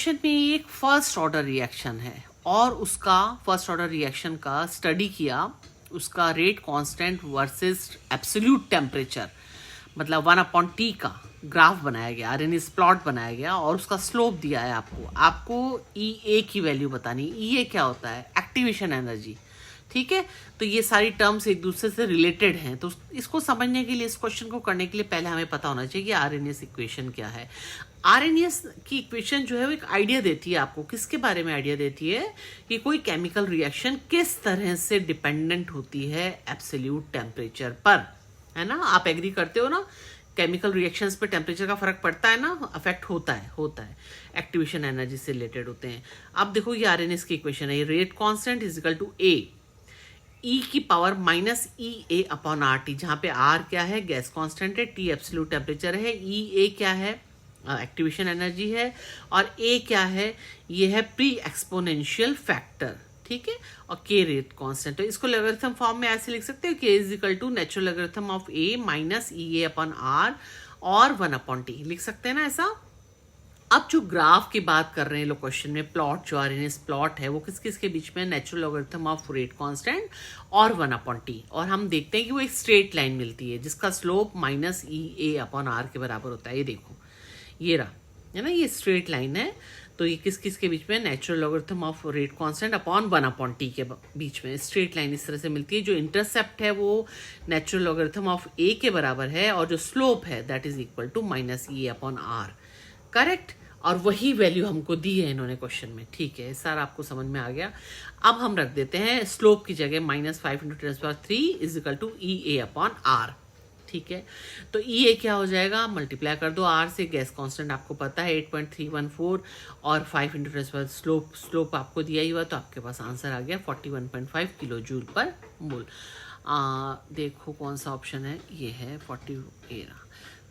Question में एक first order reaction है और उसका फर्स्ट ऑर्डर रिएक्शन का स्टडी किया, उसका rate constant versus absolute temperature, मतलब 1/T का ग्राफ बनाया गया, आरएनएस प्लॉट बनाया गया और उसका स्लोप दिया है आपको ई ए की वैल्यू बतानी। ई ए क्या होता है? Activation energy. ठीक है, तो ये सारी टर्म्स एक दूसरे से रिलेटेड हैं, तो इसको समझने के लिए, इस क्वेश्चन को करने के लिए पहले हमें पता होना चाहिए कि आरएनएस इक्वेशन क्या है। आरएनएस की इक्वेशन जो है वो एक आइडिया देती है आपको। किसके बारे में आइडिया देती है? कि कोई केमिकल रिएक्शन किस तरह से डिपेंडेंट होती है एब्सोल्यूट टेम्परेचर पर, है ना। आप एग्री करते हो ना, केमिकल रिएक्शंस पे टेम्परेचर का फर्क पड़ता है ना, अफेक्ट होता है, एक्टिवेशन एनर्जी से रिलेटेड होते हैं। अब देखो ये आरएनएस की इक्वेशन है, rate constant is equal to A E की power minus E A upon R T, जहां पे आर क्या है? गैस कांस्टेंट है, टी एब्सोल्यूट टेम्परेचर है, ई ए क्या है? एक्टिवेशन एनर्जी है, और ए क्या है? ये है प्री एक्सपोनेंशियल फैक्टर। ठीक है, और के रेट कांस्टेंट। तो इसको लॉगरिथम फॉर्म में ऐसे लिख सकते हो, K is equal to natural logarithm of A minus E A upon R और 1/T लिख सकते हैं ना ऐसा। अब जो ग्राफ की बात कर रहे हैं लोग क्वेश्चन में, प्लॉट जो आरएनएस प्लॉट है वो किस किस के बीच में? Natural logarithm of rate constant और 1/T। और हम देखते हैं कि वो एक स्ट्रेट लाइन मिलती है जिसका slope minus E A upon R के बराबर होता है। ये देखो, ये रहा, है ना, ये स्ट्रेट लाइन है। तो ये किस किस के बीच में? Natural logarithm of rate constant upon 1/T के बीच में स्ट्रेट लाइन इस तरह से मिलती है। जो इंटरसेप्ट है वो नेचुरल लॉगरिथम ऑफ ए के बराबर है, और जो स्लोप है that is equal to minus E upon R. Correct, और वही वैल्यू हमको दी है इन्होंने क्वेश्चन में। ठीक है, सारा आपको समझ में आ गया। अब हम रख देते हैं स्लोप की जगह -5 × 10³ is equal to E A upon R. ठीक है, तो ई ए क्या हो जाएगा? मल्टीप्लाई कर दो आर से, गैस कांस्टेंट आपको पता है 8.314, और 5 × 10 स्लोप आपको दिया ही हुआ, तो आपके पास आंसर आ गया 41.5 किलो जूल पर मोल। देखो कौन सा ऑप्शन है, ये है 40 ए।